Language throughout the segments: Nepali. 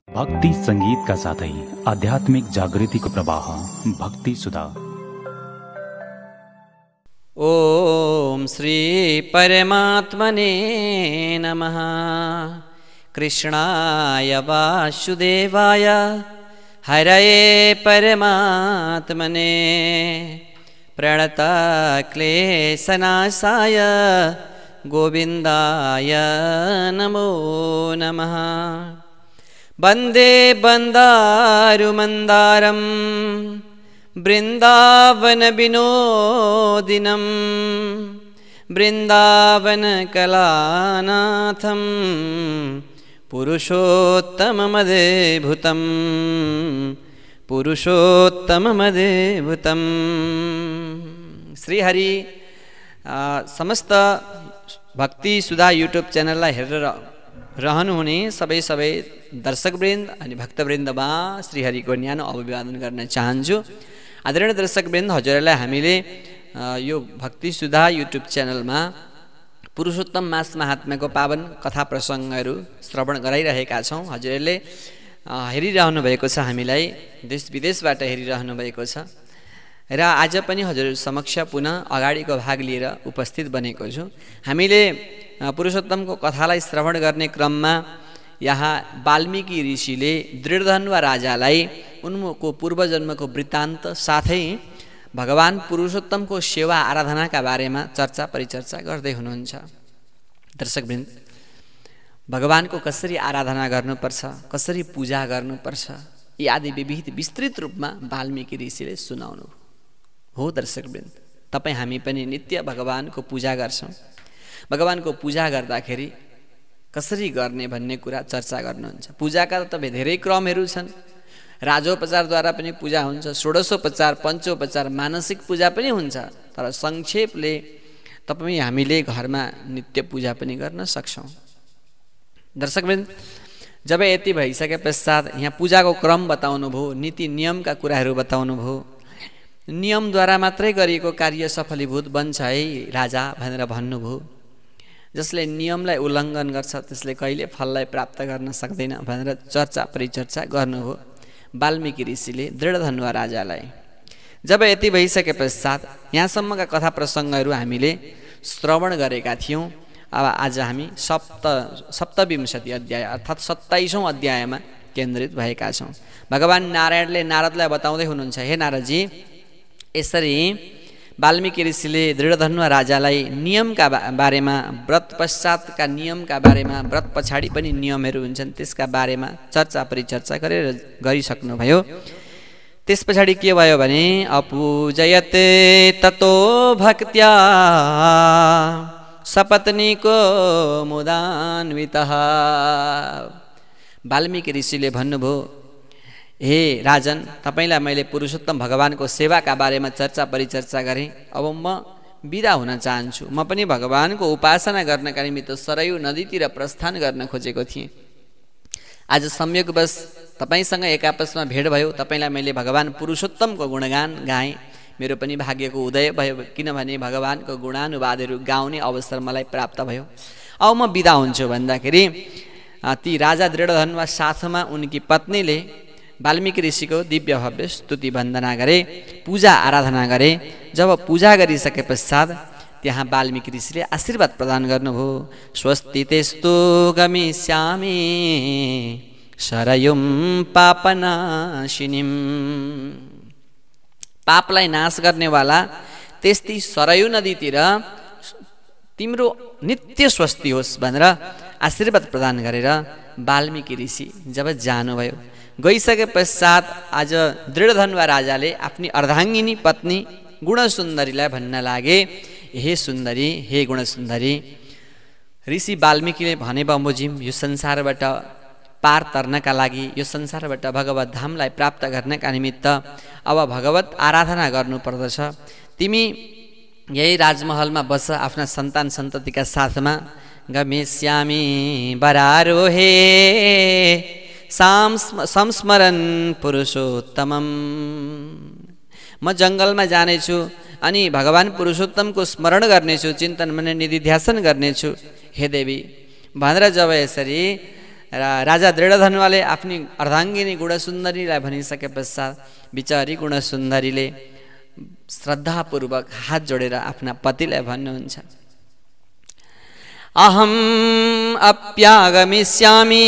भक्ति संगीत का साथै आध्यात्मिक जागृतिको प्रवाह भक्ति सुधा। ओम श्री परमात्मने नमः। कृष्णाय वासुदेवाय हरये परमात्मने प्रणतक्लेशनाशाय गोविन्दाय नमो नमः। वन्दे वन्दारुमन्दारं वृन्दावनविनोदिनं वृन्दावनकलानाथं पुरुषोत्तममदेभूतं पुरुषोत्तममदेभूतं। श्रीहरि समस्त भक्ति सुधा युट्युब च्यानललाई हेरेर रहनुहुने सबै दर्शकवृन्द अनि भक्तवृन्दमा श्रीहरिको न्यानो अभिवादन गर्न चाहन्छु। आदरणीय दर्शकवृन्द, हजुरहरूलाई हामीले यो भक्ति सुधा युट्युब च्यानलमा पुरुषोत्तम मास महात्म्यको पावन कथा प्रसङ्गहरू श्रवण गराइरहेका छौँ। हजुरहरूले हेरिरहनु भएको छ, हामीलाई देश विदेशबाट हेरिरहनु भएको छ र आज पनि हजुरहरू समक्ष पुनः अगाडिको भाग लिएर उपस्थित बनेको छु। हामीले पुरुषोत्तमको कथालाई श्रवण गर्ने क्रममा यहाँ वाल्मीकि ऋषिले दृढधन्वा राजालाई उनको पूर्वजन्मको वृत्तान्त साथै भगवान पुरुषोत्तमको सेवा आराधनाका बारेमा चर्चा परिचर्चा गर्दै हुनुहुन्छ। दर्शकवृन्द, भगवानको कसरी आराधना गर्नुपर्छ, कसरी पूजा गर्नुपर्छ यी आदि विविध विस्तृत रूपमा वाल्मीकि ऋषिले सुनाउनु हो। दर्शकवृन्द, तपाईँ हामी पनि नित्य भगवानको पूजा गर्छौँ। भगवानको पूजा गर्दाखेरि कसरी गर्ने भन्ने कुरा चर्चा गर्नुहुन्छ। पूजाका त धेरै क्रमहरू छन्। राजोपचारद्वारा पनि पूजा हुन्छ, षोडशोपचार, पञ्चोपचार, मानसिक पूजा पनि हुन्छ। तर संक्षेपले तपाईँ हामीले घरमा नित्य पूजा पनि गर्न सक्छौँ। दर्शकवृन्द, जब यति भइसके पश्चात यहाँ पूजाको क्रम बताउनु भयो, नीति नियमका कुराहरू बताउनु भयो। नियमद्वारा मात्रै गरिएको कार्य सफलीभूत बन्छ है राजा भनेर भन्नुभयो। जसले नियमलाई उल्लङ्घन गर्छ त्यसले कहिले फललाई प्राप्त गर्न सक्दैन भनेर चर्चा परिचर्चा गर्नुभयो वाल्मीकि ऋषिले दृढधन्वा राजालाई। जब यति भइसके पश्चात यहाँसम्मका कथा प्रसङ्गहरू हामीले श्रवण गरेका थियौँ। अब आज हामी सप्तविंशति अध्याय अर्थात् 27औं अध्यायमा केन्द्रित भएका छौँ। भगवान नारायणले नारदलाई बताउँदै हुनुहुन्छ, हे नारदजी, यसरी वाल्मीकि ऋषिले दृढधन्वा राजालाई नियमका बारेमा, व्रत पश्चातका नियमका बारेमा, व्रत पछाडि पनि नियमहरू हुन्छन् त्यसका बारेमा चर्चा परिचर्चा गरिसक्नुभयो। त्यस पछाडि के भयो भने अपूजयते ततो भक्त्या सपत्नीको मुदान्वितः। वाल्मीकि ऋषिले भन्नुभयो, हे राजन, तपाईँलाई मैले पुरुषोत्तम भगवानको सेवाका बारेमा चर्चा परिचर्चा गरेँ। अब म बिदा हुन चाहन्छु। म पनि भगवानको उपासना गर्नका निमित्त सरयू नदीतिर प्रस्थान गर्न खोजेको थिएँ। आज संयोगवश तपाईँसँग एक आपसमा भेट भयो। तपाईँलाई मैले भगवान पुरुषोत्तमको गुणगान गाएँ। मेरो पनि भाग्यको उदय भयो, किनभने भगवानको गुणानुवादहरू गाउने अवसर मलाई प्राप्त भयो। अब म बिदा हुन्छु भन्दाखेरि ती राजा दृढधन्वा साथमा उनकी पत्नीले वाल्मीकि ऋषिको दिव्य भव्य स्तुति वन्दना गरे, पूजा आराधना गरे। जब पूजा गरिसके पश्चात त्यहाँ वाल्मीकि ऋषिले आशीर्वाद प्रदान गर्नुभयो। स्वस्ति तेस्तु गमिष्यामि सरयुं पापनाशिनीं। पापलाई नाश गर्नेवाला त्यस्तै सरयू नदीतिर तिम्रो नित्य स्वस्ति होस् भनेर आशीर्वाद प्रदान गरेर वाल्मीकि ऋषि जब जानुभयो। गइसके पश्चात आज दृढधन्वा राजाले आफ्नी अर्धाङ्गिनी पत्नी गुणसुन्दरीलाई भन्न लागे, हे सुन्दरी, हे गुणसुन्दरी, ऋषि वाल्मीकिले भने बमोजिम यो संसारबाट पार तर्नका लागि, यो संसारबाट भगवत धामलाई प्राप्त गर्नका निमित्त अब भगवत आराधना गर्नुपर्दछ। तिमी यही राजमहलमा बस आफ्ना सन्तान सन्ततिका साथमा। गमिष्यामि वरारोहे संस्मरण पुरुषोत्तमम। म जङ्गलमा जानेछु अनि भगवान पुरुषोत्तमको स्मरण गर्नेछु, चिन्तन मनन निधि ध्यासन गर्नेछु हे देवी भनेर जब यसरी राजा दृढधनुवाले आफ्नी अर्धाङ्गिनी गुणसुन्दरीलाई भनिसके पश्चात बिचारी गुणसुन्दरीले श्रद्धापूर्वक हात जोडेर आफ्ना पतिलाई भन्नुहुन्छ, अहम अप्यागमिष्यामि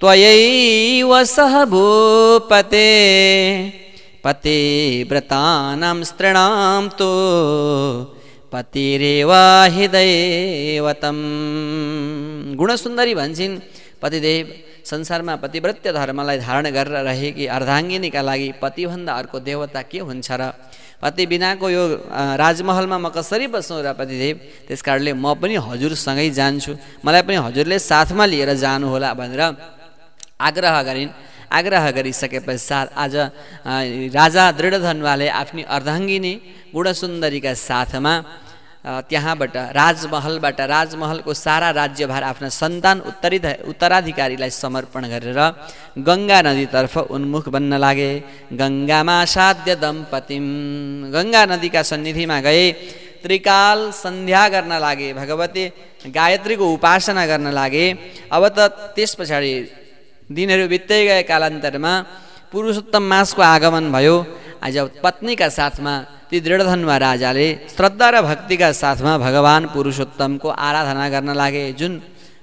त्वयैव सह भूपते पतिव्रतानां स्त्रीणां तु पतिरेव हि दैवतम्। गुणसुन्दरी भन्छन्, पतिदेव संसारमा पतिव्रत्य धर्मलाई धारण गरेर रहेकी अर्धाङ्गिनीका लागि पतिभन्दा अर्को देवता के हुन्छ र? पति बिनाको यो राजमहलमा म कसरी बस्नु र पतिदेव? त्यसकारणले म पनि हजुरसँगै जान्छु, मलाई पनि हजुरले साथमा लिएर जानुहोला भनेर आग्रह गरिन्। आग्रह गरिसके पश्चात आज राजा दृढधनुवाले आफ्नी अर्धाङ्गिनी गुणसुन्दरीका साथमा त्यहाँबाट राजमहलको सारा राज्यभार आफ्ना सन्तान उत्तराधिकारीलाई समर्पण गरेर गङ्गा नदीतर्फ उन्मुख बन्न लागे। गङ्गामा साध्य दम्पतिम, गङ्गा नदीका सन्निधिमा गए, त्रिकाल सन्ध्या गर्न लागे, भगवती गायत्रीको उपासना गर्न लागे। अब त त्यस पछाडि दिनहरू बित्दै गए, कालान्तरमा पुरुषोत्तम मासको आगमन भयो। आज पत्नीका साथमा ती दृढधनुवा राजाले श्रद्धा र भक्तिका साथमा भगवान पुरुषोत्तमको आराधना गर्न लागे। जुन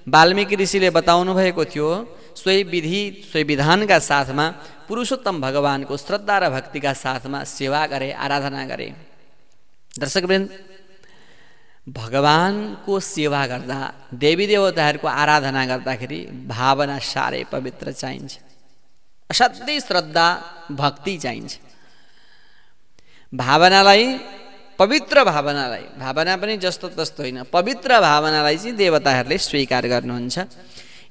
वाल्मीकि ऋषिले बताउनु भएको थियो सोही विधि सोही विधानका साथमा पुरुषोत्तम भगवानको श्रद्धा र भक्तिका साथमा सेवा गरे, आराधना गरे। दर्शकवृन्द, भगवानको सेवा गर्दा, देवी देवताहरूको आराधना गर्दाखेरि भावना साह्रै पवित्र चाहिन्छ, असाध्यै श्रद्धा भक्ति चाहिन्छ। भावनालाई, पवित्र भावनालाई, भावना पनि जस्तो तस्तो होइन, पवित्र भावनालाई चाहिँ देवताहरूले स्वीकार गर्नुहुन्छ।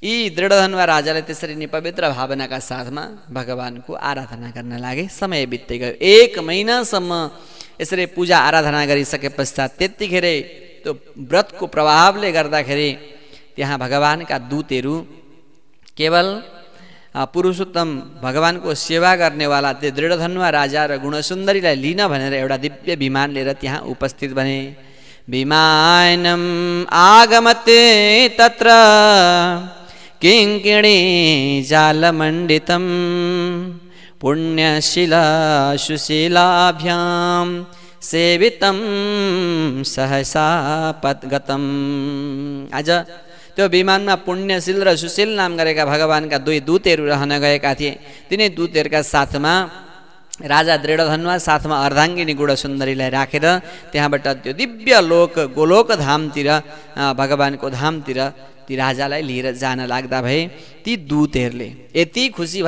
यी दृढधनुवा राजाले त्यसरी नै पवित्र भावनाका साथमा भगवानको आराधना गर्न लागे। समय बित्दै गयो, 1 महिनासम्म यसरी पूजा आराधना गरिसके पश्चात त्यतिखेरै त्यो व्रतको प्रभावले गर्दाखेरि त्यहाँ भगवानका दूतहरू केवल पुरुषोत्तम भगवानको सेवा गर्नेवाला त्यो दृढधनुवा राजा र गुणसुन्दरीलाई लिन भनेर एउटा दिव्य विमान लिएर त्यहाँ उपस्थित बने। विमानम आगमते तत्र किङ्किणी जालमण्डितं पुण्यशिला सुशीलाभ्यां सेवितं सहसा पद्गतम्। आज त्यो विमानमा पुण्यशील र सुशील नाम गरेका भगवानका 2 दूतहरू रहन गएका थिए। तिनै दूतहरूका साथमा राजा दृढधनुवा साथमा अर्धाङ्गिनी गुणसुन्दरीलाई राखेर त्यहाँबाट त्यो दिव्य लोक गोलोक धामतिर, भगवानको धामतिर ती राजालाई लिएर जान लाग्दा भए ती दूतहरूले यति खुसी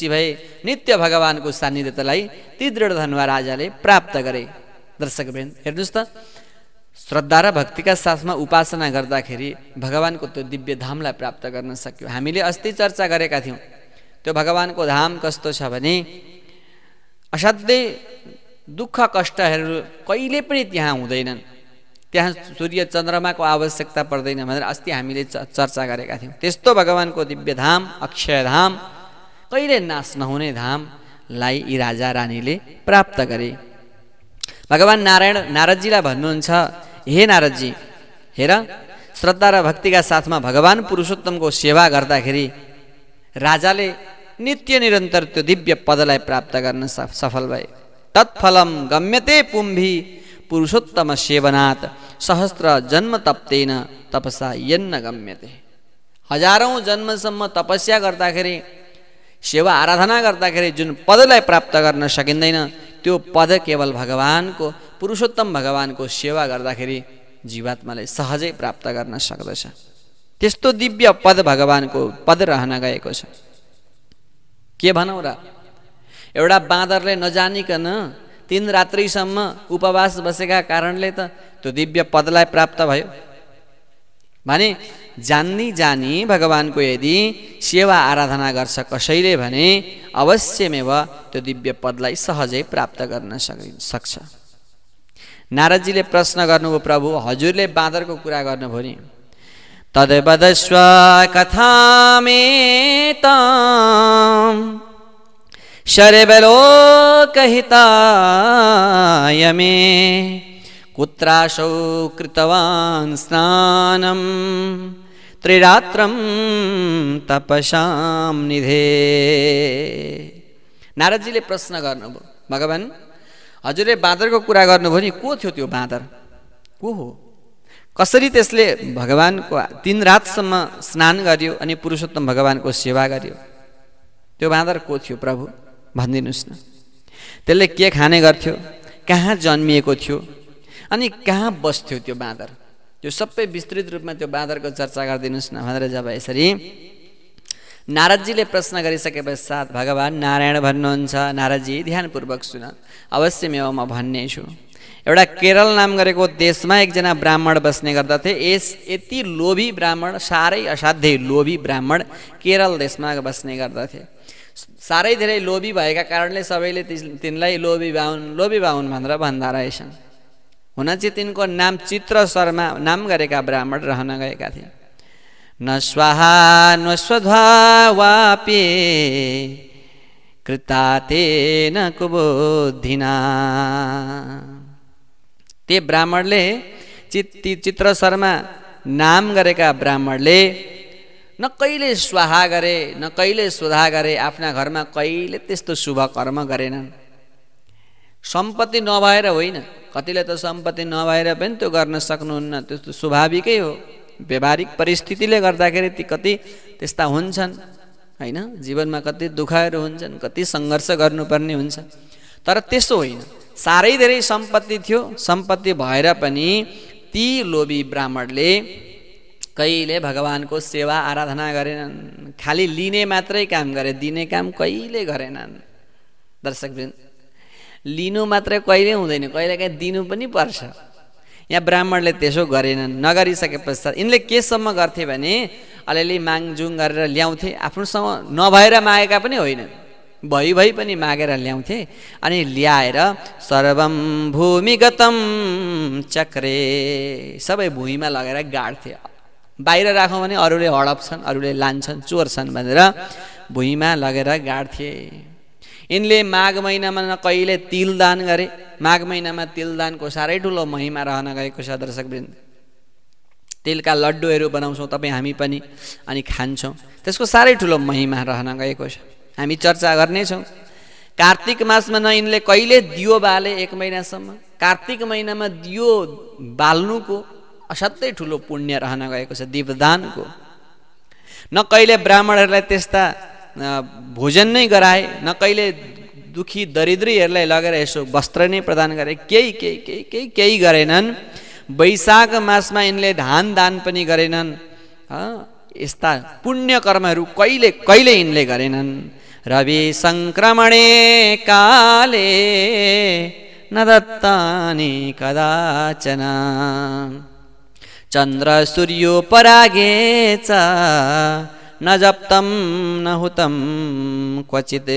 भए नित्य भगवानको सान्निध्यतालाई ती दृढधनुवा राजाले प्राप्त गरे। दर्शकवृन्द, हेर्नुहोस् त, श्रद्धा र भक्तिका साथमा उपासना गर्दाखेरि भगवानको त्यो दिव्य धामलाई प्राप्त गर्न सक्यो। हामीले अस्ति चर्चा गरेका थियौँ, त्यो भगवानको धाम कस्तो छ भने असाध्यै दुःख कष्टहरू कहिले पनि त्यहाँ हुँदैनन्, त्यहाँ सूर्य चन्द्रमाको आवश्यकता पर्दैन भनेर अस्ति हामीले चर्चा गरेका थियौँ। त्यस्तो भगवानको दिव्य धाम, अक्षय धाम, कहिले नाश नहुने धामलाई यी राजा रानीले प्राप्त गरे। भगवान नारदजीलाई भन्नुहुन्छ, हे नारदजी, हेर, श्रद्धा र भक्तिका साथमा भगवान पुरुषोत्तमको सेवा गर्दाखेरि राजाले नित्य निरन्तर त्यो दिव्य पदलाई प्राप्त गर्न सफल भए। तत्फलम गम्यते पुंभी पुरुषोत्तम सेवनात् सहस्र जन्म तप्तेन तपसा यन्न गम्यते। हजारौं जन्मसम्म तपस्या गर्दाखेरि, सेवा आराधना गर्दाखेरि जुन पदलाई प्राप्त गर्न सकिँदैन, त्यो पद केवल भगवानको पुरुषोत्तम भगवानको सेवा गर्दाखेरि जीवात्माले सहजै प्राप्त गर्न सक्दछ। त्यस्तो दिव्य पद भगवानको पद रहन गएको छ। के भनौँ र, एउटा बाँदरले नजानिकन 3 रात्रिसम्म उपवास बसेका कारणले त त्यो दिव्य पदलाई प्राप्त भयो भने जानी भगवानको यदि सेवा आराधना गर्छ कसैले भने अवश्यमेव त्यो दिव्य पदलाई सहजै प्राप्त गर्न सक्छ। नारदजीले प्रश्न गर्नुभयो, प्रभु हजुरले बाँदरको कुरा गर्नुभयो नि, तद्वदस्व कथामेतां शर्वलोकहिताय मे कुत्रासौ कृतवान् स्नानं त्रिरात्रं तपसां निधे। नारदजीले प्रश्न गर्नुभयो, भगवान हजुरले बाँदरको कुरा गर्नुभयो नि, को थियो त्यो बाँदर, को हो, कसरी त्यसले भगवानको 3 रातसम्म स्नान गर्यो अनि पुरुषोत्तम भगवानको सेवा गर्यो, त्यो बाँदर को थियो प्रभु भनिदिनुहोस् न। त्यसले के खाने गर्थ्यो, कहाँ जन्मिएको थियो अनि कहाँ बस्थ्यो त्यो बाँदर, त्यो सबै विस्तृत रूपमा त्यो बाँदरको चर्चा गरिदिनुहोस् न भनेर जब यसरी नारदजीले प्रश्न गरिसके पश्चात भगवान नारायण भन्नुहुन्छ, नारदजी ध्यानपूर्वक सुन, अवश्य म भन्ने छु। एउटा केरल नाम गरेको देशमा एकजना ब्राह्मण बस्ने गर्दथे। यति लोभी ब्राह्मण, साह्रै असाध्यै लोभी ब्राह्मण केरल देशमा बस्ने गर्दथे। साह्रै धेरै लोभी भएका कारणले सबैले तिनलाई लोभी बाहुन भनेर भन्दा रहेछन्। हुन चाहिँ तिनको नाम चित्र शर्मा नाम गरेका ब्राह्मण रहन गएका थिए। न स्वाहा न स्वधा वापे कृतातेन कुबुद्धिना। ते ब्राह्मणले चित्र शर्मा नाम गरेका ब्राह्मणले न कहिले स्वाहा गरे न कहिले स्वधा गरे, आफ्ना घरमा कहिले त्यस्तो शुभ कर्म गरेनन्। सम्पत्ति नभएर होइन, कतिले त सम्पत्ति नभएर पनि त्यो गर्न सक्नुहुन्न, त्यस्तो स्वाभाविकै हो। व्यावहारिक परिस्थितिले गर्दाखेरि ती कति त्यस्ता हुन्छन् हैन, जीवनमा कति दुःखहरू हुन्छन्, कति सङ्घर्ष गर्नुपर्ने हुन्छ। तर त्यसो होइन, साह्रै धेरै सम्पत्ति थियो, सम्पत्ति भएर पनि ती लोभी ब्राह्मणले कहिले भगवानको सेवा आराधना गरेनन्। खालि लिने मात्रै काम गरे, दिने काम कहिले गरेनन्। दर्शकवृन्द, लिनु मात्रै कहिले हुँदैन, कहिलेकाहीँ दिनु पनि पर्छ। यहाँ ब्राह्मणले त्यसो गरेनन्। नगरिसके पश्चात यिनले केसम्म गर्थे भने अलिअलि मागजुङ गरेर ल्याउँथे, आफ्नोसँग नभएर मागेका पनि होइन, भइ पनि मागेर ल्याउँथे। अनि ल्याएर सर्वम भूमिगतम चक्रे, सबै भुइँमा लगेर गाड्थे। बाहिर राखौँ भने अरूले हडप्छन्, अरूले लान्छन्, चोर्छन् भनेर भुइँमा लगेर गाड्थे। यिनले माघ महिनामा न कहिले तिल दान गरे। माघ महिनामा तिल दानको साह्रै ठुलो महिमा रहन गएको छ। दर्शकवृन्द, तिलका लड्डुहरू बनाउँछौँ तपाईँ हामी पनि अनि खान्छौँ, त्यसको साह्रै ठुलो महिमा रहन गएको छ। हामी चर्चा गर्नेछौँ। कार्तिक मासमा न यिनले कहिले दियो बाले 1 महिनासम्म। कार्तिक महिनामा दियो बाल्नुको असाध्यै ठुलो पुण्य रहन गएको छ, दीपदानको। न कहिले ब्राह्मणहरूलाई त्यस्ता भोजन नै गराए, न कहिले दुखी दरिद्रीहरूलाई लगेर यसो वस्त्र नै प्रदान गरे, केही गरेनन्। वैशाख मासमा यिनले धान दान पनि गरेनन्। यस्ता पुण्य कर्महरू कहिले यिनले गरेनन्। रवि सङ्क्रमणे काले न दत्तानि कदाचन, चन्द्र सूर्यो परागे च न जप्तम न हुतम क्वचित।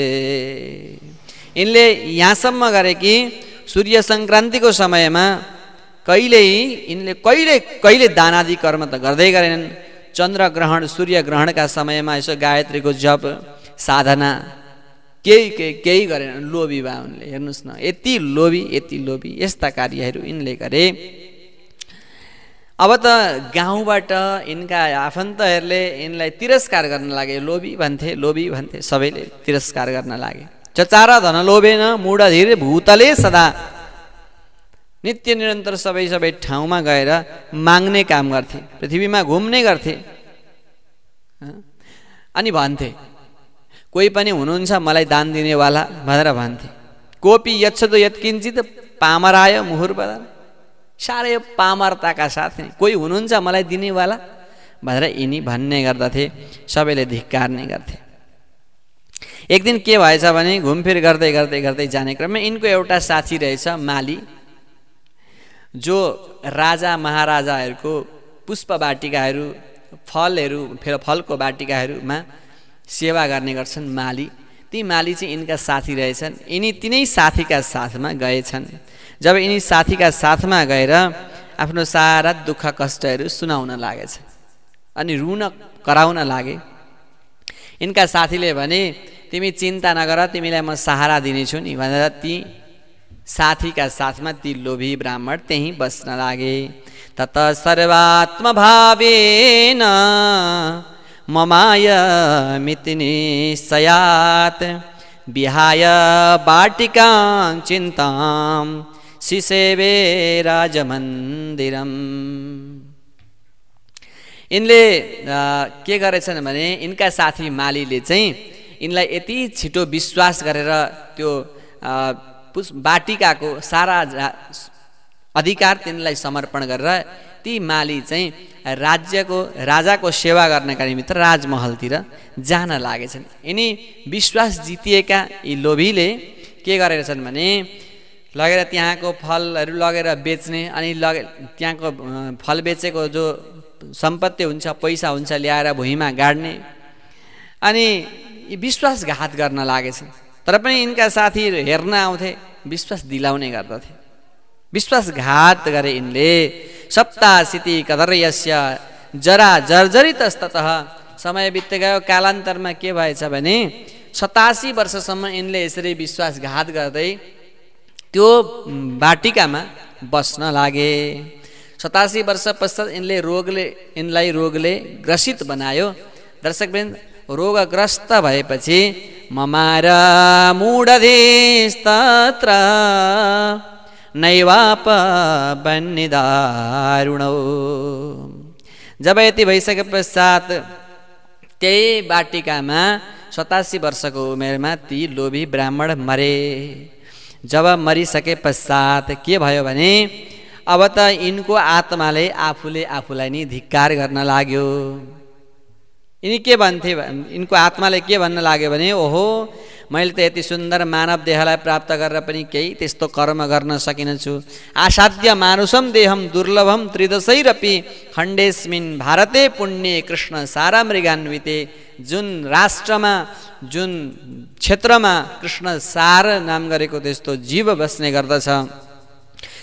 यिनले यहाँसम्म गरे कि सूर्य सङ्क्रान्तिको समयमा कहिले दानादि कर्म त गर्दै गरेनन्। चन्द्र ग्रहण सूर्य ग्रहणका समयमा यसो गायत्रीको जप साधना केही गरेनन्। लोभी भए उनले, हेर्नुहोस् न, यति लोभी यस्ता कार्यहरू यिनले गरे। अब त गाउँबाट यिनका आफन्तहरूले यिनलाई तिरस्कार गर्न लागे। लोभी भन्थे, सबैले तिरस्कार गर्न लागे। चचारा धन लोभेन मूढधीर भूतले सदा। नित्य निरन्तर सबै ठाउँमा गएर माग्ने काम गर्थे, पृथ्वीमा घुम्ने गर्थे। अनि भन्थे, कोही पनि हुनुहुन्छ मलाई दान दिनेवाला भनेर भन्थे। कोपी यच्छदो यत्किञ्चित पामराय मुहुर्बदा। साह्रै पामरताका साथ कोही हुनुहुन्छ मलाई दिनेवाला भनेर यिनी भन्ने गर्दथे, सबैले धिक्कार्ने गर्थे। एक दिन के भएछ भने घुमफिर गर्दै जाने क्रममा यिनको एउटा साथी रहेछ माली, जो राजा महाराजाहरूको पुष्प वाटिकाहरू, फलको वाटिकाहरूमा सेवा गर्ने गर्छन् माली। ती माली चाहिँ यिनका साथी रहेछन्। यिनी तिनै साथीका साथमा गएछन्। जब यिनी साथीका साथमा गएर आफ्नो सारा दुःख कष्टहरू सुनाउन लागेछ अनि रुन कराउन लागे। यिनका साथीले भने, तिमी चिन्ता नगर, तिमीलाई म सहारा दिनेछु नि भनेर ती साथीका साथमा ती लोभी ब्राह्मण त्यहीँ बस्न लागे। तत सर्वात्मभावेन ममाय मिति निश्चयात् विहाय वाटिकां चिन्तां सिसेवे राजमन्दिरम्। यिनले के गरेछन् भने यिनका साथी मालीले चाहिँ यिनलाई यति छिटो विश्वास गरेर त्यो वाटिकाको सारा अधिकार तिनलाई समर्पण गरेर ती माली चाहिँ राजाको सेवा गर्नका निमित्त राजमहलतिर जान लागेछन्। यिनी विश्वास जितिएका यी लोभीले के गरेछन् भने लगेर त्यहाँको फलहरू लगेर बेच्ने, अनि त्यहाँको फल बेचेको जो सम्पत्ति हुन्छ, पैसा हुन्छ, ल्याएर भुइँमा गाड्ने, अनि विश्वासघात गर्न लागेछन्। तर पनि यिनका साथीहरू हेर्न आउँथे, विश्वास दिलाउने गर्दथे। विश्वासघात गरे यिनले। सप्ताशीति कदर्यस्य जरा जर्जरितस्ततः। समय बित्दै गयो, कालान्तरमा के भएछ भने 87 वर्षसम्म यिनले यसरी विश्वासघात गर्दै त्यो वाटिकामा बस्न लागे। 87 वर्ष पश्चात यिनलाई रोगले ग्रसित बनायो। दर्शकवृन्द, रोगग्रस्त भएपछि ममार मूढधीस्तत्र नैवाप बन्निदारुणौ। जब यति भइसके पश्चात त्यही वाटिकामा 87 वर्षको उमेरमा ती लोभी ब्राह्मण मरे। जब मरिसके पश्चात के भयो भने अब त यिनको आत्माले आफूलाई नि धिक्कार गर्न लाग्यो। यिनी के भन्थे, यिनको आत्माले के भन्न लाग्यो भने ओहो, मैले त यति सुन्दर मानव देहलाई प्राप्त गरेर पनि केही त्यस्तो कर्म गर्न सकिनछु। आसाध्य मानुषम देहम दुर्लभम त्रिदशैरपि खण्डेस्मिन् भारते पुण्ये कृष्ण सारा मृगान्विते। जुन राष्ट्रमा, जुन क्षेत्रमा कृष्ण सार नाम गरेको त्यस्तो जीव बस्ने गर्दछ,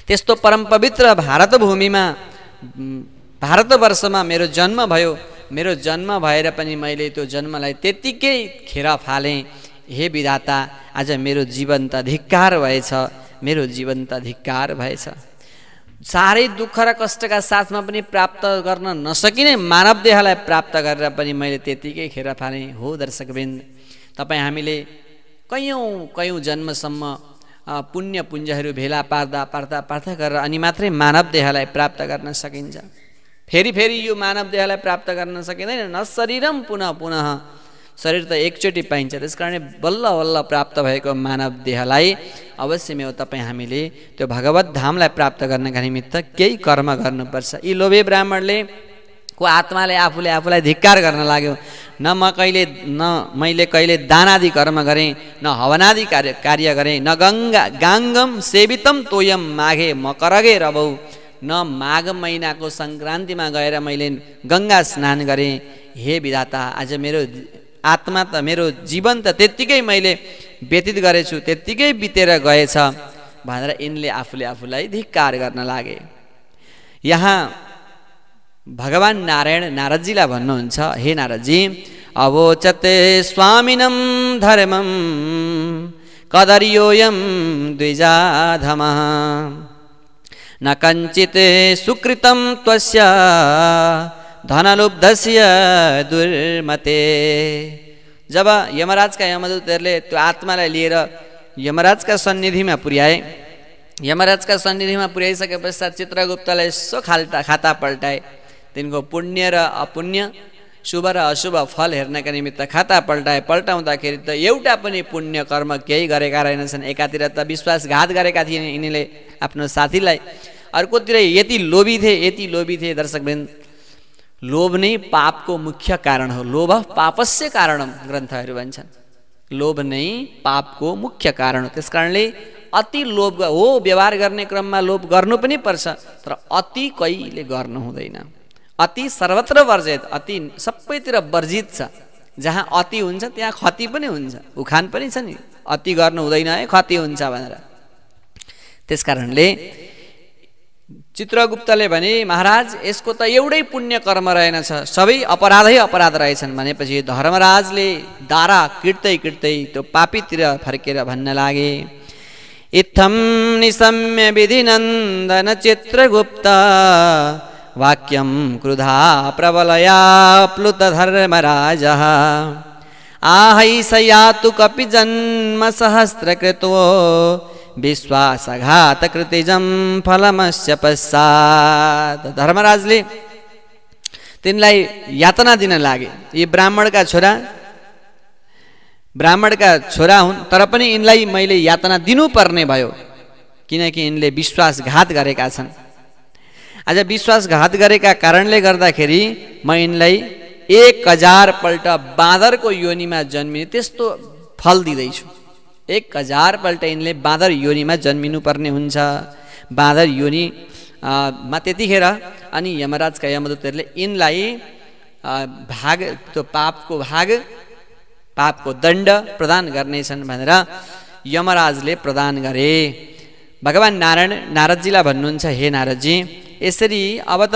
त्यस्तो परम पवित्र भारत भूमिमा, भारतवर्षमा मेरो जन्म भयो। मेरो जन्म भएर पनि मैले त्यो जन्मलाई त्यत्तिकै खेर फालेँ। हे विधाता, आज मेरो जीवन त धिक्कार भएछ, मेरो जीवन त धिक्कार भएछ। साह्रै दुःख र कष्टका साथमा पनि प्राप्त गर्न नसकिने मानव देहलाई प्राप्त गरेर पनि मैले त्यत्तिकै खेर फालेँ। हो दर्शकवृन्द, तपाईँ हामीले कयौँ जन्मसम्म पुण्य पुञ्जहरू भेला पार्दा गरेर अनि मात्रै मानव देहलाई प्राप्त गर्न सकिन्छ। फेरि यो मानव देहलाई प्राप्त गर्न सकिँदैन। न शरीरम पुनः शरीर त एकचोटि पाइन्छ। त्यसकारणले बल्ल प्राप्त भएको मानव देहलाई अवश्य तपाईँ हामीले त्यो भगवत धामलाई प्राप्त गर्नका निमित्त केही कर्म गर्नुपर्छ। यी लोभे ब्राह्मणले को आत्माले आफूलाई धिक्कार गर्न लाग्यो। न मैले कहिले दानादि कर्म गरेँ, न हवनादि कार्य गरेँ, न गाङ्गम सेवितम तोयम माघे मकरगे रबौ। न माघ महिनाको सङ्क्रान्तिमा गएर मैले गङ्गा स्नान गरेँ। हे विधाता, आज मेरो आत्मा त, मेरो जीवन त त्यत्तिकै मैले व्यतीत गरेछु, त्यत्तिकै बितेर गएछ भनेर यिनले आफूलाई धिक्कार गर्न लागे। यहाँ भगवान नारदजीलाई भन्नुहुन्छ, हे नारदजी, अवोचते स्वामिनं धर्मं कदर्योऽयं द्विजाधमः न कञ्चित् सुकृतं त्वस्य धनलुब्धस्य दुर्मते। जब यमराजका यमदूतहरूले त्यो आत्मालाई लिएर यमराजका सन्निधिमा पुर्याए, यमराजका सन्निधिमा पुर्याइसके पश्चात चित्रगुप्तलाई यसो खाता पल्टाए। तिनको पुण्य र अपुण्य, शुभ र अशुभ फल हेर्नका निमित्त खाता पल्टाउँदाखेरि त एउटा पनि पुण्य कर्म केही गरेका रहेनछन्। एकातिर त विश्वासघात गरेका थिए यिनीले आफ्नो साथीलाई, अर्कोतिर यति लोभी थिए। दर्शकवृन्द, लोभ नै पापको मुख्य कारण हो। लोभ पापस्य कारणम ग्रन्थहरू भन्छन्। लोभ नै पापको मुख्य कारण हो। त्यसकारणले अति लोभ हो, व्यवहार गर्ने क्रममा लोभ गर्नु पनि पर्छ, तर अति कहिले गर्नु हुँदैन। अति सर्वत्र वर्जित, अति सबैतिर वर्जित छ। जहाँ अति हुन्छ त्यहाँ खति पनि हुन्छ। उखान पनि छ नि, अति गर्नु हुँदैन है, खति हुन्छ भनेर। त्यसकारणले चित्रगुप्तले भने, महाराज यसको त एउटै पुण्य कर्म रहेनछ, सबै अपराधै अपराध रहेछन् भनेपछि धर्मराजले दारा किट्दै त्यो पापीतिर फर्केर भन्न लागे, इत्थं निशम्य विधिनन्दन चित्रगुप्त वाक्यं क्रुधा प्रबलया प्लुतधर्मराजः आहैषयातु कपि जन्म सहस्रकृतो विश्वासघातकृतिजं फलमस्य पश्चात्। धर्मराजले तिनलाई यातना दिन लागे। यी ब्राह्मणका छोरा हुन्, तर पनि यिनलाई मैले यातना दिनुपर्ने भयो किनकि यिनले विश्वासघात गरेका छन्। आज विश्वासघात गरेका कारणले गर्दाखेरि म यिनलाई 1000 पल्ट बाँदरको योनिमा जन्मिने त्यस्तो फल दिँदैछु। 1000 पल्ट यिनले बाँदर योनिमा जन्मिनु पर्ने हुन्छ। बाँदर योनि मा त्यतिखेर अनि यमराजका यमदूतहरूले यिनलाई भाग, त्यो पापको दण्ड प्रदान गर्नेछन् भनेर यमराजले प्रदान गरे। भगवान् नारदजीलाई भन्नुहुन्छ, हे नारदजी, यसरी अब त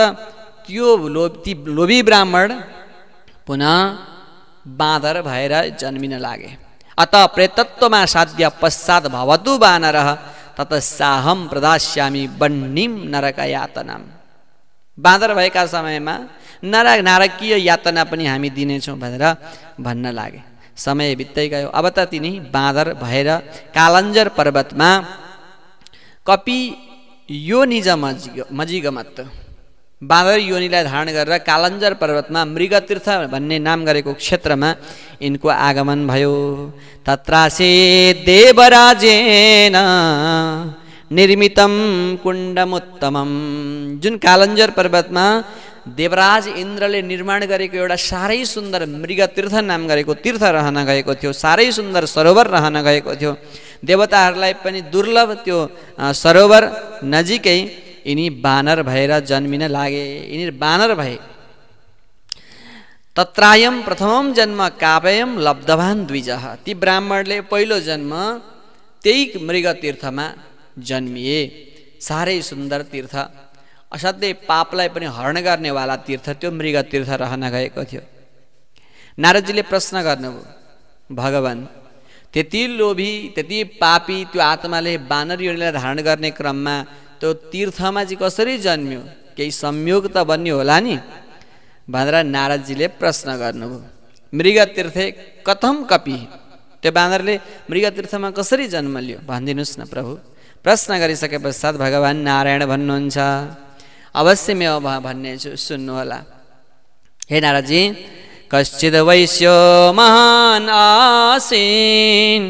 ती लोभी ब्राह्मण पुनः बाँदर भएर जन्मिन लागे। अत प्रेतत्वमा साध्य पश्चात भवतु वानरः ततस्साहं प्रदास्यामि बह्निं नरकयातनाम्। बाँदर भएका समयमा नारकीय यातना पनि हामी दिनेछौँ भनेर भन्न लागे। समय बित्दै गयो। अब त तिनी बाँदर भएर कालञ्जर पर्वतमा कपि योनिज मजिगमत बाँदर योनिलाई धारण गरेर कालञ्जर पर्वतमा मृगतीर्थ भन्ने नाम गरेको क्षेत्रमा यिनको आगमन भयो। तत्रासे देवराजेन निर्मितम कुण्डमुत्तमम। जुन कालञ्जर पर्वतमा देवराज इन्द्रले निर्माण गरेको एउटा साह्रै सुन्दर मृगतीर्थ नाम गरेको तीर्थ रहन गएको थियो। साह्रै सुन्दर सरोवर रहन गएको थियो। देवताहरूलाई पनि दुर्लभ त्यो सरोवर नजिकै यिनी बानर भएर जन्मिन लागे। यिनी बानर भए। तत्रायम प्रथमम जन्म काव्यम लब्धवान द्विजः। ती ब्राह्मणले पहिलो जन्म त्यही मृगतीर्थमा जन्मिए। साह्रै सुन्दर तीर्थ, असाध्यै पापलाई पनि हरण गर्नेवाला तीर्थ त्यो मृगतीर्थ रहन गएको थियो। नारदजीले प्रश्न गर्नुभयो, भगवान् त्यति लोभी त्यति पापी त्यो आत्माले बानर योनिलाई धारण गर्ने क्रममा त्यो तीर्थमा चाहिँ कसरी जन्मियो? केही संयोग त बन्यो होला नि भनेर नारदजीले प्रश्न गर्नुभयो। मृगतीर्थे कथम कपि, त्यो बानरले मृगतीर्थमा कसरी जन्म लियो भनिदिनुहोस् न प्रभु। प्रश्न गरिसके पश्चात भगवान् नारायण भन्नुहुन्छ, अवश्य म भन्नेछु, सुन्नुहोला। हे नारदजी, कश्चिद वैश्यो महान् आसीन्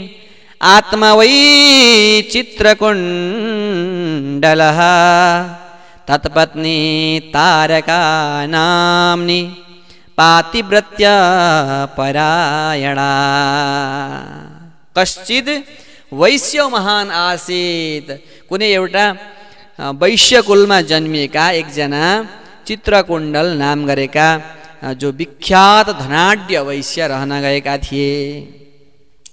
आत्मा वै चित्रकुण्डलः तत्पत्नी तारका नाम्नी पातिव्रत्या परायणा। कश्चिद वैश्य महान् आसीत्, कुनै एउटा वैश्यकुलमा जन्मिएका एकजना चित्रकुण्डल नाम गरेका जो विख्यात धनाढ्य वैश्य रहन गएका थिए।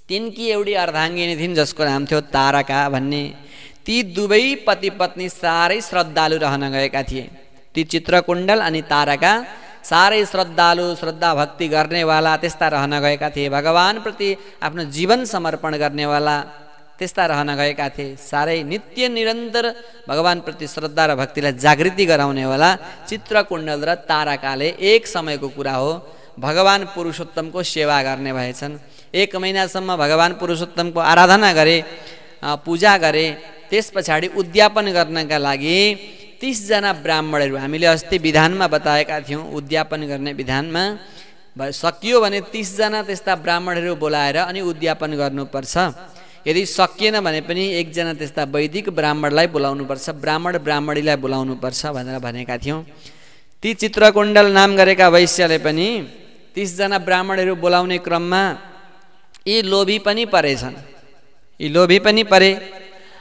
तिनकी एउटी अर्धाङ्गिनी थिइन् जसको नाम थियो तारका भन्ने। ती दुवै पति पत्नी साह्रै श्रद्धालु रहन गएका थिए। ती चित्रकुण्डल अनि तारका साह्रै श्रद्धालु, श्रद्धा भक्ति गर्नेवाला त्यस्ता रहन गएका थिए। भगवानप्रति आफ्नो जीवन समर्पण गर्नेवाला त्यस्ता रहन गएका थिए। साह्रै नित्य निरन्तर भगवानप्रति श्रद्धा र भक्तिलाई जागृति गराउनेवाला चित्रकुण्डल र तारकाले एक समयको कुरा हो भगवान पुरुषोत्तमको सेवा गर्ने भएछन्। 1 महिनासम्म भगवान पुरुषोत्तमको आराधना गरे, पूजा गरे। त्यस पछाडि उद्यापन गर्नका लागि 30 जना ब्राह्मणहरू, हामीले अस्ति विधानमा बताएका थियौँ, उद्यापन गर्ने विधानमा सकियो भने 30 जना त्यस्ता ब्राह्मणहरू बोलाएर अनि उद्यापन गर्नुपर्छ। यदि सकिएन भने पनि 1 जना त्यस्ता वैदिक ब्राह्मणलाई बोलाउनुपर्छ, ब्राह्मणीलाई बोलाउनुपर्छ भनेर भनेका थियौँ। ती चित्रकुण्डल नाम गरेका वैश्यले पनि 30 जना ब्राह्मणहरू बोलाउने क्रममा यी लोभी पनि परेछन्। यी लोभी पनि परे।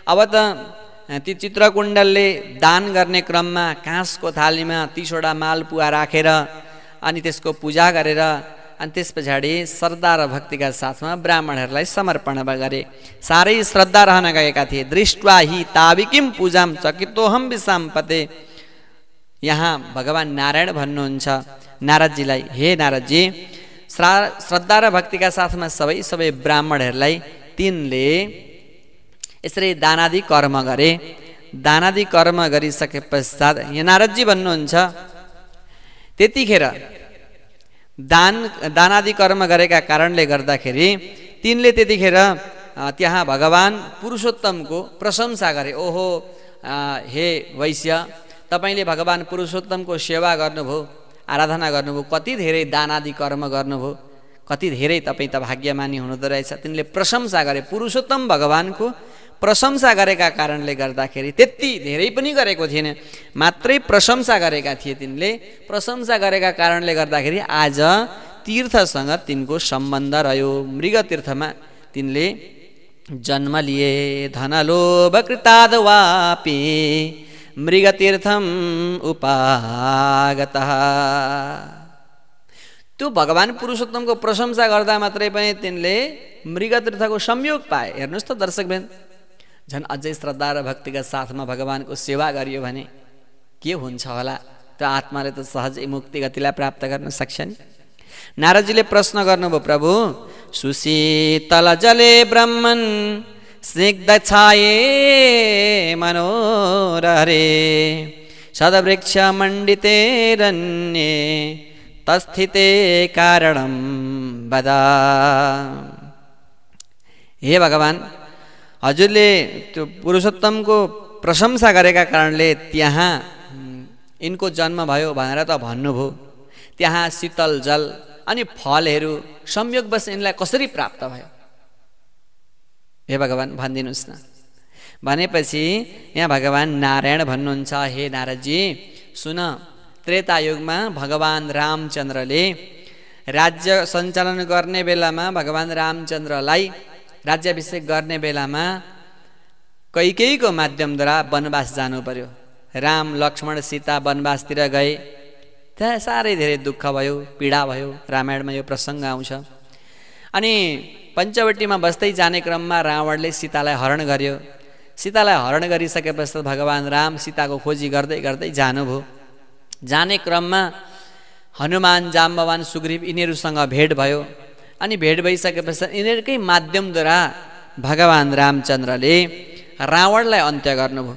अब त ती चित्रकुण्डलले दान गर्ने क्रममा काँसको थालीमा 30 वटा मालपुवा राखेर अनि त्यसको पूजा गरेर अनि त्यस पछाडि श्रद्धा र भक्तिका साथमा ब्राह्मणहरूलाई समर्पण गरे। साह्रै श्रद्धा रहन गएका थिए। दृष्ट्वा हि ताविकिम पूजाम चकितोहम विसाम्पते। यहाँ भगवान् नारायण भन्नुहुन्छ नारदजीलाई, हे नारदजी, श्रद्धा र भक्तिका साथमा सबै ब्राह्मणहरूलाई तिनले यसरी दानादि कर्म गरे। दानादि कर्म गरिसके पश्चात यहाँ नारदजी भन्नुहुन्छ त्यतिखेर दानादि कर्म गरेका कारणले गर्दाखेरि तिनले त्यतिखेर त्यहाँ भगवान् पुरुषोत्तमको प्रशंसा गरे। ओहो हे वैश्य, तपाईँले भगवान् पुरुषोत्तमको सेवा गर्नुभयो, आराधना गर्नुभयो, कति धेरै दानादि कर्म गर्नुभयो, कति धेरै तपाईँ त भाग्यमानी हुनुहुँदो रहेछ। तिनले प्रशंसा गरे, पुरुषोत्तम भगवान्को प्रशंसा गरेका कारणले गर्दाखेरि त्यति धेरै पनि गरेको थिएन, मात्रै प्रशंसा गरेका थिए। तिनले प्रशंसा गरेका कारणले गर्दाखेरि आज तीर्थसँग तिनको सम्बन्ध रह्यो। मृग तीर्थमा तिनले जन्म लिए। धनलोभ कृताद वापि मृग तीर्थम उपागतः। त्यो भगवान् पुरुषोत्तमको प्रशंसा गर्दा मात्रै पनि तिनले मृग तीर्थको संयोग पाए। हेर्नुहोस् त दर्शकवृन्द, झन् अझै श्रद्धा र भक्तिका साथमा भगवानको सेवा गरियो भने के हुन्छ होला? त्यो आत्माले त सहजै मुक्ति गतिलाई प्राप्त गर्न सक्छ नि। नारदजीले प्रश्न गर्नुभयो, प्रभु सुशीतल जले ब्रह्मन् स्निग्ध छाये मनोरहरे सदवृक्ष मण्डिते रण्ये तस्थिते कारणं बदा। हे भगवान्, हजुरले त्यो पुरुषोत्तमको प्रशंसा गरेका कारणले त्यहाँ यिनको जन्म भयो भनेर त भन्नुभयो। त्यहाँ शीतल जल अनि फलहरू संयोगवश यिनलाई कसरी प्राप्त भयो? हे भगवान् भनिदिनुहोस् न। भनेपछि यहाँ भगवान् नारायण भन्नुहुन्छ, हे नारदजी सुन, त्रेतायुगमा भगवान् रामचन्द्रले राज्य सञ्चालन गर्ने बेलामा भगवान् रामचन्द्रलाई राज्याभिषेक गर्ने बेलामा कैकेयीको माध्यमद्वारा वनवास जानु पर्यो। राम लक्ष्मण सीता वनवासतिर गए, त्यहाँ साह्रै धेरै दुःख भयो, पीडा भयो। रामायणमा यो प्रसङ्ग आउँछ। अनि पञ्चवटीमा बस्दै जाने क्रममा रावणले सीतालाई हरण गर्यो। सीतालाई हरण गरिसके पश्चात भगवान् राम सीताको खोजी गर्दै गर्दै जानुभयो। जाने क्रममा हनुमान, जाम्बवान, सुग्रीव यिनीहरूसँग भेट भयो। अनि भेट भइसके पश्चात यिनीहरूकै माध्यमद्वारा भगवान् रामचन्द्रले रावणलाई अन्त्य गर्नुभयो।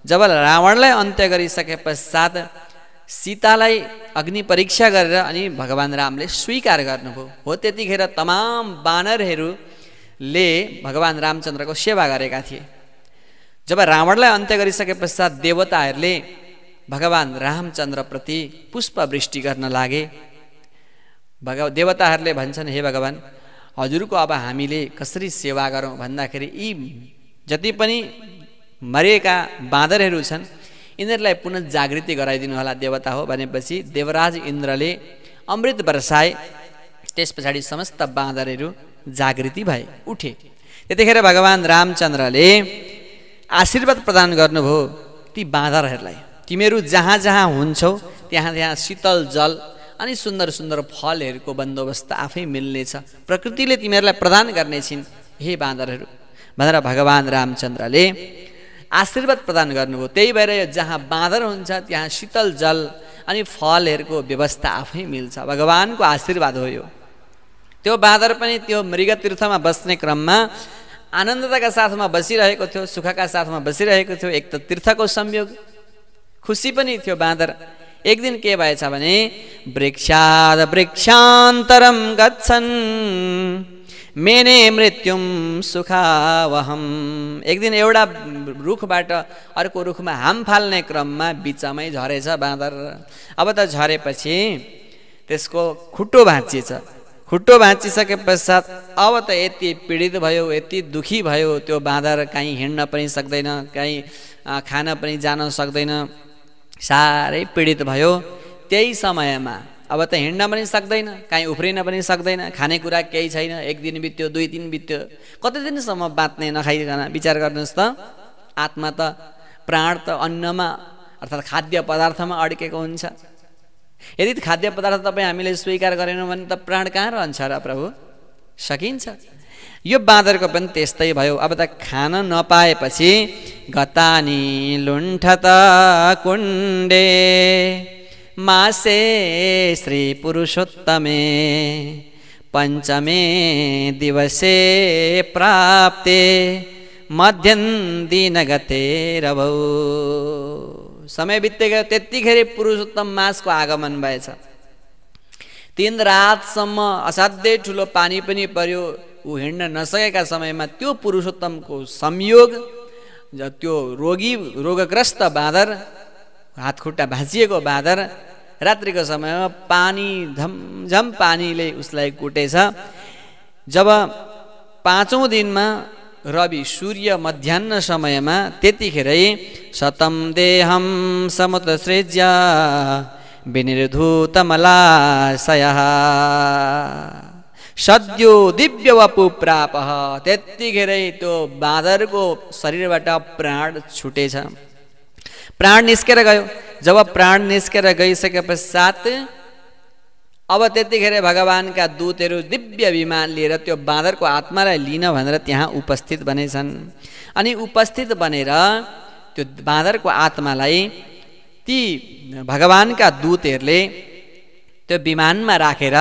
जब रावणलाई अन्त्य गरिसके पश्चात सीतालाई अग्नि परीक्षा गरेर अनि भगवान् रामले स्वीकार गर्नुभयो। हो त्यतिखेर तमाम वानरहरूले भगवान् रामचन्द्रको सेवा गरेका थिए। जब रावणलाई अन्त्य गरिसके पश्चात देवताहरूले भगवान् रामचन्द्रप्रति पुष्पवृष्टि गर्न लागे। देवताहरूले भन्छन्, हे भगवान्, हजुरको अब हामीले कसरी सेवा गरौँ भन्दाखेरि यी जति पनि मरेका बाँदरहरू छन् यिनीहरूलाई पुनः जागृति गराइदिनु होला देवता हो। भनेपछि देवराज इन्द्रले अमृत वर्षाए। त्यस पछाडि समस्त बाँदरहरू जागृति भए, उठे। त्यतिखेर भगवान् रामचन्द्रले आशीर्वाद प्रदान गर्नुभयो ती बाँदरहरूलाई, तिमीहरू जहाँ जहाँ हुन्छौ त्यहाँ त्यहाँ शीतल जल अनि सुन्दर सुन्दर फलहरूको बन्दोबस्त आफै मिल्नेछ, प्रकृतिले तिमीहरूलाई प्रदान गर्नेछिन् हे बाँदरहरू भनेर भगवान् रामचन्द्रले आशीर्वाद प्रदान गर्नुभयो। त्यही भएर जहाँ बाँदर हुन्छ त्यहाँ शीतल जल अनि फलहरूको व्यवस्था आफै मिल्छ। भगवानको आशीर्वाद हो यो। त्यो बाँदर पनि त्यो मृग तीर्थमा बस्ने क्रममा आनन्दताका साथमा बसिरहेको थियो, सुखका साथमा बसिरहेको थियो। एक त तीर्थको संयोग, खुसी पनि थियो बाँदर। एक दिन के भएछ भने वृक्षाद वृक्षान्तरम गच्छन् मेने मृत्युम सुखावहम। एक दिन एउटा रुखबाट अर्को रुखमा हाम फाल्ने क्रममा बिचमै झरेछ बाँदर। अब त झरेपछि त्यसको खुट्टो भाँचिएछ। खुट्टो भाँचिसके पश्चात अब त यति पीडित भयो, यति दुखी भयो त्यो बाँदर, कहीँ हिँड्न पनि सक्दैन, कहीँ खान पनि जान सक्दैन, साह्रै पीडित भयो। त्यही समयमा अब त हिँड्न पनि सक्दैन, कहीँ उफ्रिन पनि सक्दैन, खानेकुरा केही छैन। एक दिन बित्यो, 2 दिन बित्यो, कति दिनसम्म बाँच्ने नखाइकन? विचार गर्नुहोस् त, आत्मा त, प्राण त अन्नमा अर्थात् खाद्य पदार्थमा अड्केको हुन्छ। यदि खाद्य पदार्थ तपाईँ हामीले स्वीकार गरेनौँ भने त प्राण कहाँ रहन्छ र प्रभु? सकिन्छ। यो बाँदरको पनि त्यस्तै भयो। अब त खान नपाएपछि गतानी लुण्ठत कुण्डे मासे श्री पुरुषोत्तमे पञ्चमे दिवसे प्राप्ते मध्यन दिन गतेर भौ। समय बित्दै गयो, त्यतिखेर पुरुषोत्तम मासको आगमन भएछ। 3 रातसम्म असाध्यै ठुलो पानी पनि पर्यो, ऊ हिँड्न नसकेका समयमा त्यो पुरुषोत्तमको संयोग, त्यो रोगग्रस्त बाँदर, हात खुट्टा भाँचिएको बाँदर रात्रिको समयमा पानी झमझम पानीले उसलाई कुटेछ। जब 5औं दिनमा रवि सूर्य मध्याह्न समयमा त्यतिखेरै शतम देहम समुत्सृज्य विनिर्धूतमलाशयः सद्यो दिव्य वपु प्रापः। त्यतिखेरै त्यो बाँदरको शरीरबाट प्राण छुटेछ, प्राण निस्केर गयो। जब प्राण निस्केर गइसके पश्चात अब त्यतिखेर भगवानका दूतहरू दिव्य विमान लिएर त्यो बाँदरको आत्मालाई लिन भनेर त्यहाँ उपस्थित बनेछन्। अनि उपस्थित बनेर त्यो बाँदरको आत्मालाई ती भगवानका दूतहरूले त्यो विमानमा राखेर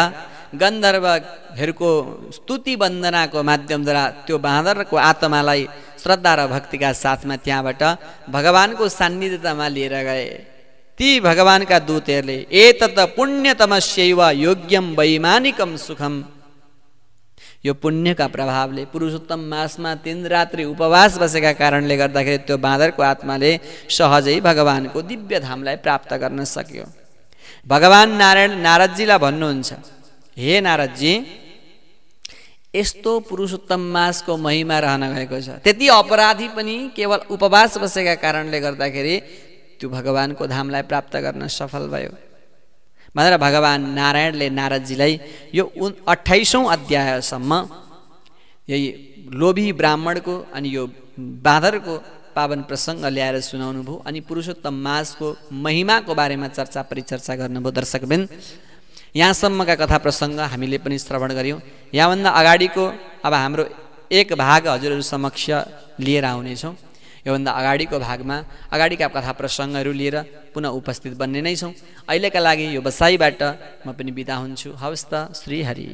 गन्धर्वहरूको स्तुति वन्दनाको माध्यमद्वारा त्यो बाँदरको आत्मालाई श्रद्धा र भक्तिका साथमा त्यहाँबाट भगवानको सान्निध्यतामा लिएर गए। ती भगवानका दूतहरूले एतत् पुण्यतमस्यैव योग्यम वैमानिकम सुखम, यो पुण्यका प्रभावले पुरुषोत्तम मासमा 3 रात्रि उपवास बसेका कारणले गर्दाखेरि त्यो बाँदरको आत्माले सहजै भगवानको दिव्य धामलाई प्राप्त गर्न सक्यो। भगवान नारायण नारदजीलाई भन्नुहुन्छ, हे नारदजी, यस्तो पुरुषोत्तम मासको महिमा रहन गएको छ, त्यति अपराधी पनि केवल उपवास बसेका कारणले गर्दाखेरि त्यो भगवानको धामलाई प्राप्त गर्न सफल भयो भनेर भगवान नारायणले नारदजीलाई यो 28औं अध्यायसम्म यही लोभी ब्राह्मणको अनि यो बाँदरको पावन प्रसङ्ग ल्याएर सुनाउनु भयो। अनि पुरुषोत्तम मासको महिमाको बारेमा चर्चा परिचर्चा गर्नुभयो। दर्शकवृन्द, यहाँसम्मका कथा प्रसङ्ग हामीले पनि श्रवण गऱ्यौँ। यहाँभन्दा अगाडिको अब हाम्रो एक भाग हजुरहरू समक्ष लिएर आउनेछौँ। योभन्दा अगाडिको भागमा अगाडिका कथा प्रसङ्गहरू लिएर पुनः उपस्थित बन्ने नै छौँ। अहिलेका लागि यो बसाइबाट म पनि बिदा हुन्छु। हवस् त, श्री हरि।